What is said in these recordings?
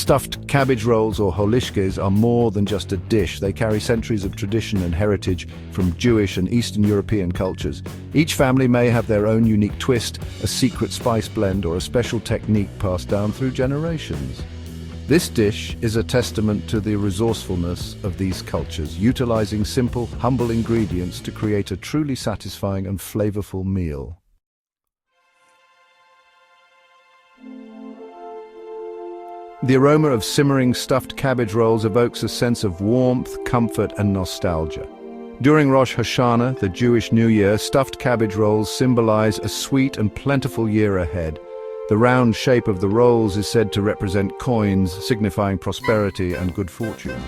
Stuffed cabbage rolls or holishkes are more than just a dish. They carry centuries of tradition and heritage from Jewish and Eastern European cultures. Each family may have their own unique twist, a secret spice blend, or a special technique passed down through generations. This dish is a testament to the resourcefulness of these cultures, utilizing simple, humble ingredients to create a truly satisfying and flavorful meal. The aroma of simmering stuffed cabbage rolls evokes a sense of warmth, comfort, and nostalgia. During Rosh Hashanah, the Jewish New Year, stuffed cabbage rolls symbolize a sweet and plentiful year ahead. The round shape of the rolls is said to represent coins, signifying prosperity and good fortune.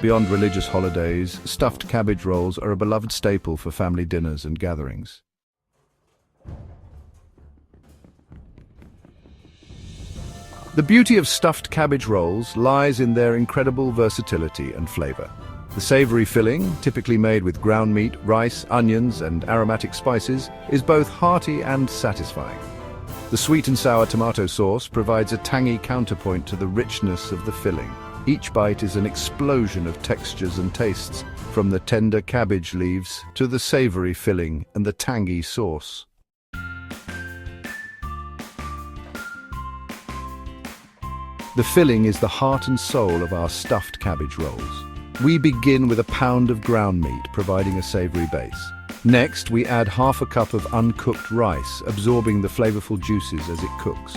Beyond religious holidays, stuffed cabbage rolls are a beloved staple for family dinners and gatherings. The beauty of stuffed cabbage rolls lies in their incredible versatility and flavor. The savory filling, typically made with ground meat, rice, onions, and aromatic spices, is both hearty and satisfying. The sweet and sour tomato sauce provides a tangy counterpoint to the richness of the filling. Each bite is an explosion of textures and tastes, from the tender cabbage leaves to the savory filling and the tangy sauce. The filling is the heart and soul of our stuffed cabbage rolls. We begin with a pound of ground meat, providing a savory base. Next, we add half a cup of uncooked rice, absorbing the flavorful juices as it cooks.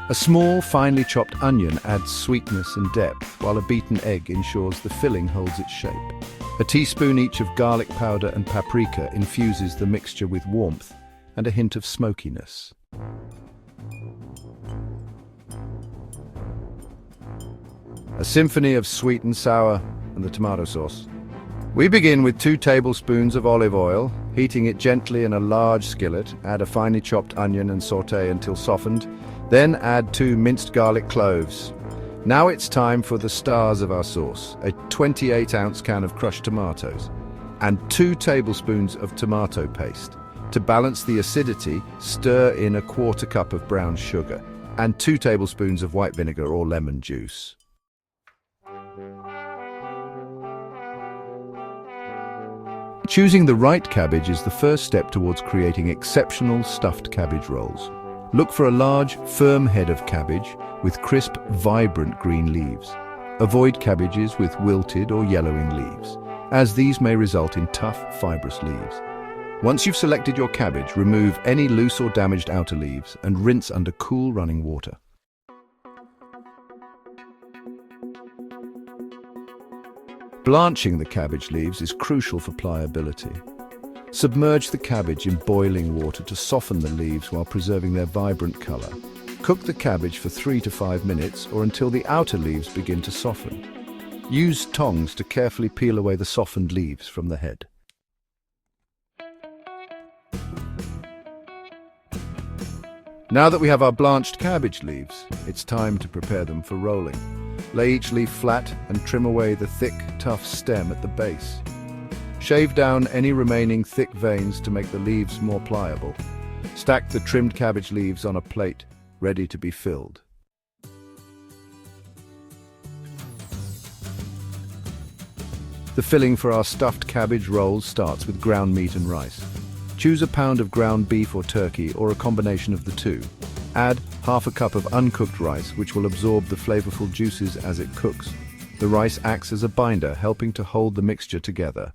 A small, finely chopped onion adds sweetness and depth, while a beaten egg ensures the filling holds its shape. A teaspoon each of garlic powder and paprika infuses the mixture with warmth and a hint of smokiness. A symphony of sweet and sour and the tomato sauce. We begin with 2 tablespoons of olive oil, heating it gently in a large skillet. Add a finely chopped onion and sauté until softened. Then add 2 minced garlic cloves. Now it's time for the stars of our sauce, a 28-ounce can of crushed tomatoes and 2 tablespoons of tomato paste. To balance the acidity, stir in a 1/4 cup of brown sugar and 2 tablespoons of white vinegar or lemon juice. Choosing the right cabbage is the first step towards creating exceptional stuffed cabbage rolls. Look for a large, firm head of cabbage with crisp, vibrant green leaves. Avoid cabbages with wilted or yellowing leaves, as these may result in tough, fibrous leaves. Once you've selected your cabbage, remove any loose or damaged outer leaves and rinse under cool running water. Blanching the cabbage leaves is crucial for pliability. Submerge the cabbage in boiling water to soften the leaves while preserving their vibrant color. Cook the cabbage for 3 to 5 minutes or until the outer leaves begin to soften. Use tongs to carefully peel away the softened leaves from the head. Now that we have our blanched cabbage leaves, it's time to prepare them for rolling. Lay each leaf flat and trim away the thick, tough stem at the base. Shave down any remaining thick veins to make the leaves more pliable. Stack the trimmed cabbage leaves on a plate, ready to be filled. The filling for our stuffed cabbage rolls starts with ground meat and rice. Choose a pound of ground beef or turkey or a combination of the two. Add half a cup of uncooked rice, which will absorb the flavorful juices as it cooks. The rice acts as a binder, helping to hold the mixture together.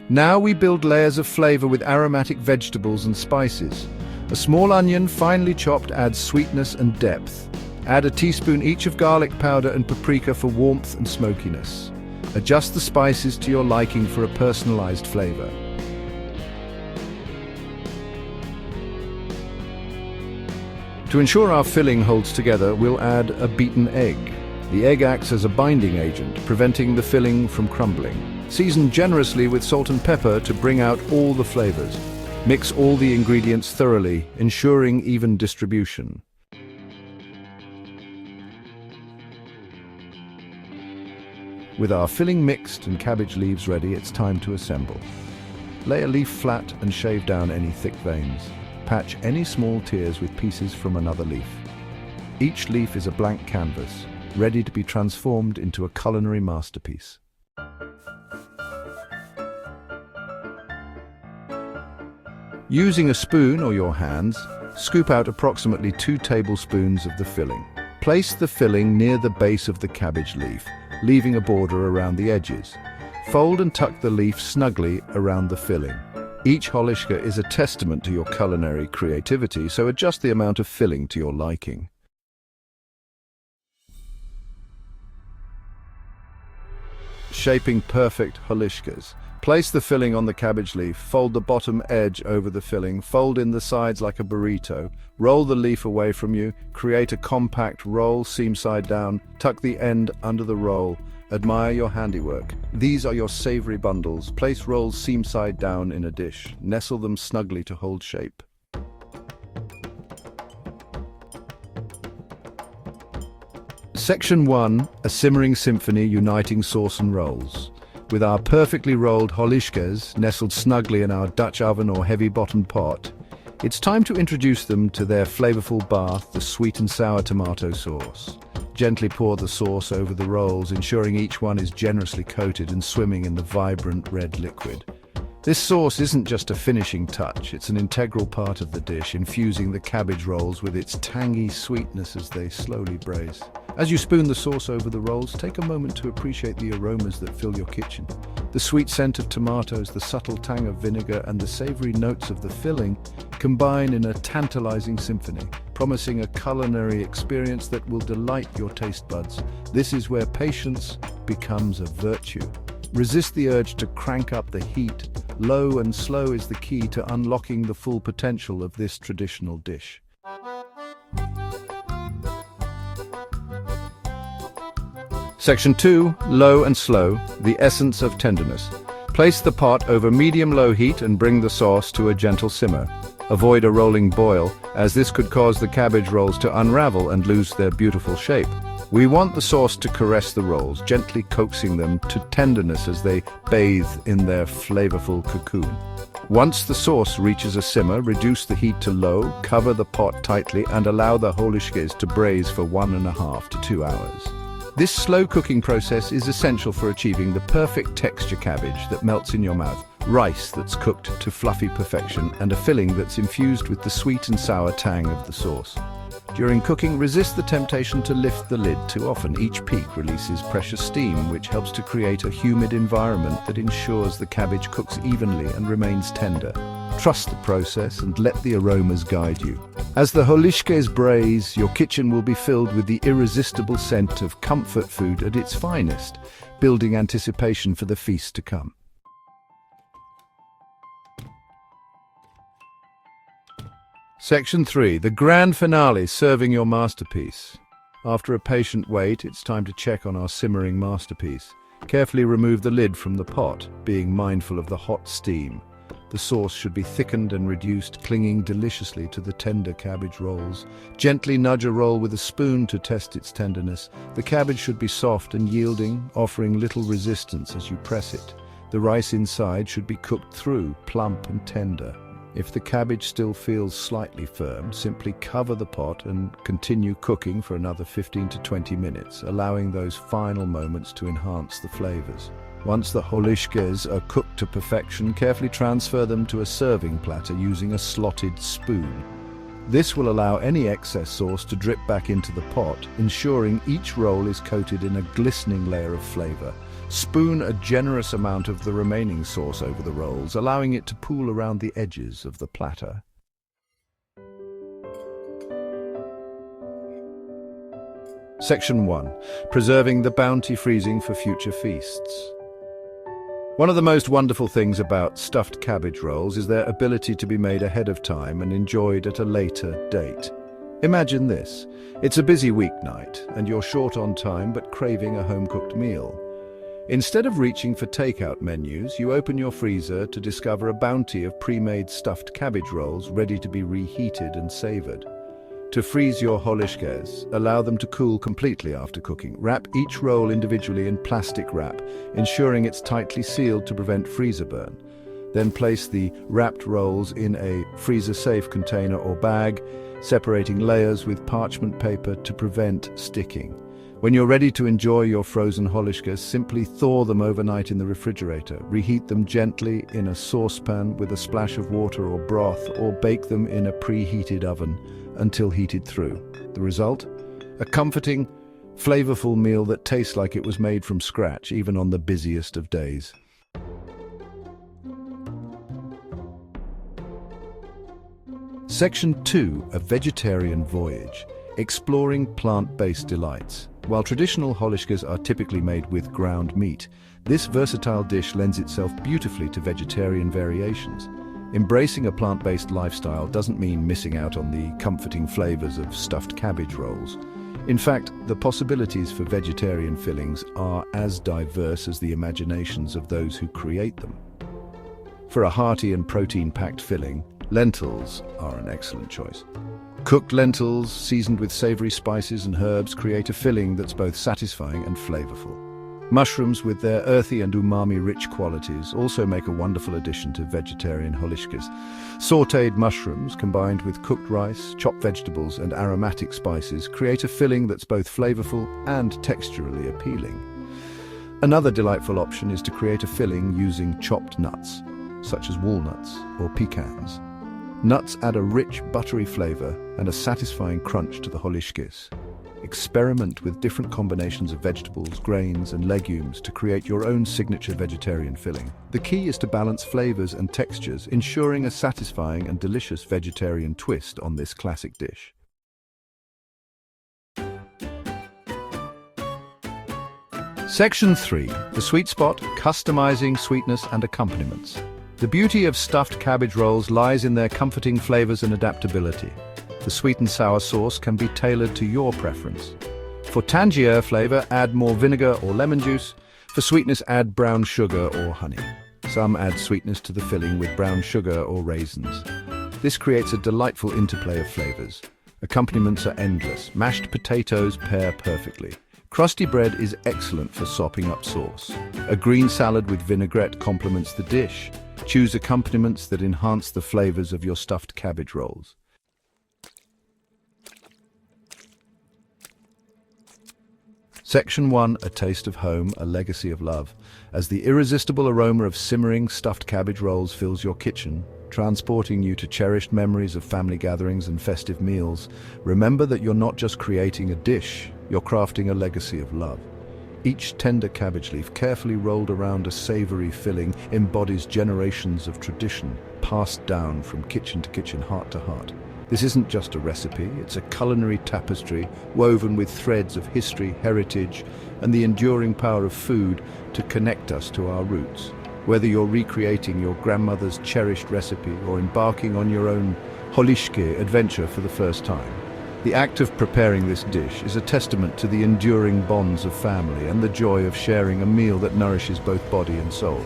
Now we build layers of flavor with aromatic vegetables and spices. A small onion, finely chopped, adds sweetness and depth. Add a teaspoon each of garlic powder and paprika for warmth and smokiness. Adjust the spices to your liking for a personalized flavor. To ensure our filling holds together, we'll add a beaten egg. The egg acts as a binding agent, preventing the filling from crumbling. Season generously with salt and pepper to bring out all the flavors. Mix all the ingredients thoroughly, ensuring even distribution. With our filling mixed and cabbage leaves ready, it's time to assemble. Lay a leaf flat and shave down any thick veins. patch any small tears with pieces from another leaf. Each leaf is a blank canvas, ready to be transformed into a culinary masterpiece. Using a spoon or your hands, scoop out approximately 2 tablespoons of the filling. Place the filling near the base of the cabbage leaf, leaving a border around the edges. Fold and tuck the leaf snugly around the filling. Each holishke is a testament to your culinary creativity, so adjust the amount of filling to your liking. Shaping perfect holishkes. Place the filling on the cabbage leaf, fold the bottom edge over the filling, fold in the sides like a burrito, roll the leaf away from you, create a compact roll seam side down, tuck the end under the roll. Admire your handiwork. These are your savory bundles. Place rolls seam side down in a dish. Nestle them snugly to hold shape. Section 1. A simmering symphony uniting sauce and rolls. With our perfectly rolled holishkes nestled snugly in our Dutch oven or heavy-bottomed pot, it's time to introduce them to their flavorful bath, the sweet and sour tomato sauce. Gently pour the sauce over the rolls, ensuring each one is generously coated and swimming in the vibrant red liquid. This sauce isn't just a finishing touch, it's an integral part of the dish, infusing the cabbage rolls with its tangy sweetness as they slowly braise. As you spoon the sauce over the rolls, take a moment to appreciate the aromas that fill your kitchen. The sweet scent of tomatoes, the subtle tang of vinegar, and the savory notes of the filling combine in a tantalizing symphony, promising a culinary experience that will delight your taste buds. This is where patience becomes a virtue. Resist the urge to crank up the heat. Low and slow is the key to unlocking the full potential of this traditional dish. Section 2. Low and slow, the essence of tenderness. Place the pot over medium-low heat and bring the sauce to a gentle simmer. Avoid a rolling boil, as this could cause the cabbage rolls to unravel and lose their beautiful shape. We want the sauce to caress the rolls, gently coaxing them to tenderness as they bathe in their flavorful cocoon. Once the sauce reaches a simmer, reduce the heat to low, cover the pot tightly, and allow the holishkes to braise for 1.5 to 2 hours. This slow cooking process is essential for achieving the perfect texture cabbage that melts in your mouth, rice that's cooked to fluffy perfection, and a filling that's infused with the sweet and sour tang of the sauce. During cooking, resist the temptation to lift the lid too often. Each peak releases precious steam, which helps to create a humid environment that ensures the cabbage cooks evenly and remains tender. Trust the process and let the aromas guide you. As the holishkes braise, your kitchen will be filled with the irresistible scent of comfort food at its finest, building anticipation for the feast to come. Section 3. The grand finale, serving your masterpiece. After a patient wait, it's time to check on our simmering masterpiece. Carefully remove the lid from the pot, being mindful of the hot steam. The sauce should be thickened and reduced, clinging deliciously to the tender cabbage rolls. Gently nudge a roll with a spoon to test its tenderness. The cabbage should be soft and yielding, offering little resistance as you press it. The rice inside should be cooked through, plump and tender. If the cabbage still feels slightly firm, simply cover the pot and continue cooking for another 15 to 20 minutes, allowing those final moments to enhance the flavors. Once the holishkes are cooked to perfection, carefully transfer them to a serving platter using a slotted spoon. This will allow any excess sauce to drip back into the pot, ensuring each roll is coated in a glistening layer of flavor. Spoon a generous amount of the remaining sauce over the rolls, allowing it to pool around the edges of the platter. Section 1. Preserving the bounty, freezing for future feasts. One of the most wonderful things about stuffed cabbage rolls is their ability to be made ahead of time and enjoyed at a later date. Imagine this. It's a busy weeknight, and you're short on time but craving a home-cooked meal. Instead of reaching for takeout menus, you open your freezer to discover a bounty of pre-made stuffed cabbage rolls ready to be reheated and savored. To freeze your holishkes, allow them to cool completely after cooking. Wrap each roll individually in plastic wrap, ensuring it's tightly sealed to prevent freezer burn. Then place the wrapped rolls in a freezer-safe container or bag, separating layers with parchment paper to prevent sticking. When you're ready to enjoy your frozen Holishkes, simply thaw them overnight in the refrigerator. Reheat them gently in a saucepan with a splash of water or broth, or bake them in a preheated oven until heated through. The result? A comforting, flavorful meal that tastes like it was made from scratch, even on the busiest of days. Section 2, A Vegetarian Voyage, exploring plant-based delights. While traditional Holishkes are typically made with ground meat, this versatile dish lends itself beautifully to vegetarian variations. Embracing a plant-based lifestyle doesn't mean missing out on the comforting flavors of stuffed cabbage rolls. In fact, the possibilities for vegetarian fillings are as diverse as the imaginations of those who create them. For a hearty and protein-packed filling, lentils are an excellent choice. Cooked lentils, seasoned with savory spices and herbs, create a filling that's both satisfying and flavorful. Mushrooms, with their earthy and umami-rich qualities, also make a wonderful addition to vegetarian Holishkes. Sautéed mushrooms, combined with cooked rice, chopped vegetables, and aromatic spices, create a filling that's both flavorful and texturally appealing. Another delightful option is to create a filling using chopped nuts, such as walnuts or pecans. Nuts add a rich, buttery flavor and a satisfying crunch to the Holishkes. Experiment with different combinations of vegetables, grains, and legumes to create your own signature vegetarian filling. The key is to balance flavors and textures, ensuring a satisfying and delicious vegetarian twist on this classic dish. Section 3, The Sweet Spot, Customizing Sweetness and Accompaniments. The beauty of stuffed cabbage rolls lies in their comforting flavors and adaptability. The sweet and sour sauce can be tailored to your preference. For tangier flavor, add more vinegar or lemon juice. For sweetness, add brown sugar or honey. Some add sweetness to the filling with brown sugar or raisins. This creates a delightful interplay of flavors. Accompaniments are endless. Mashed potatoes pair perfectly. Crusty bread is excellent for sopping up sauce. A green salad with vinaigrette complements the dish. Choose accompaniments that enhance the flavors of your stuffed cabbage rolls. Section 1, A Taste of Home, A Legacy of Love. As the irresistible aroma of simmering stuffed cabbage rolls fills your kitchen, transporting you to cherished memories of family gatherings and festive meals, remember that you're not just creating a dish, you're crafting a legacy of love. Each tender cabbage leaf, carefully rolled around a savory filling, embodies generations of tradition, passed down from kitchen to kitchen, heart to heart. This isn't just a recipe, it's a culinary tapestry woven with threads of history, heritage, and the enduring power of food to connect us to our roots. Whether you're recreating your grandmother's cherished recipe or embarking on your own Holishke adventure for the first time, the act of preparing this dish is a testament to the enduring bonds of family and the joy of sharing a meal that nourishes both body and soul.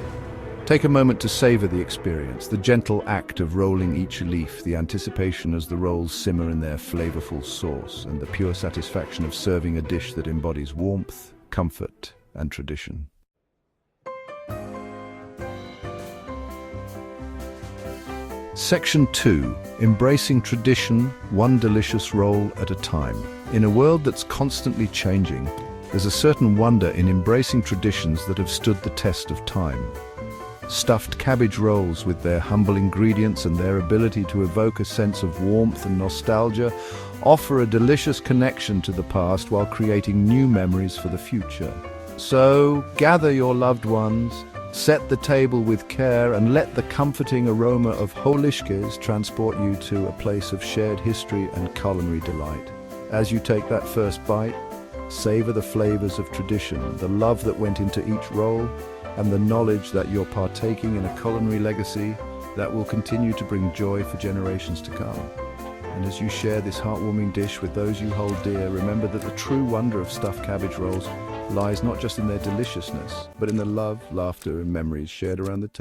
Take a moment to savor the experience, the gentle act of rolling each leaf, the anticipation as the rolls simmer in their flavorful sauce, and the pure satisfaction of serving a dish that embodies warmth, comfort, and tradition. Section 2, Embracing Tradition, One Delicious Roll at a Time. In a world that's constantly changing, there's a certain wonder in embracing traditions that have stood the test of time. Stuffed cabbage rolls, with their humble ingredients and their ability to evoke a sense of warmth and nostalgia, offer a delicious connection to the past while creating new memories for the future. So, gather your loved ones, set the table with care, and let the comforting aroma of Holishkes transport you to a place of shared history and culinary delight. As you take that first bite, savor the flavors of tradition, the love that went into each roll, and the knowledge that you're partaking in a culinary legacy that will continue to bring joy for generations to come. And as you share this heartwarming dish with those you hold dear, remember that the true wonder of stuffed cabbage rolls lies not just in their deliciousness, but in the love, laughter, and memories shared around the table.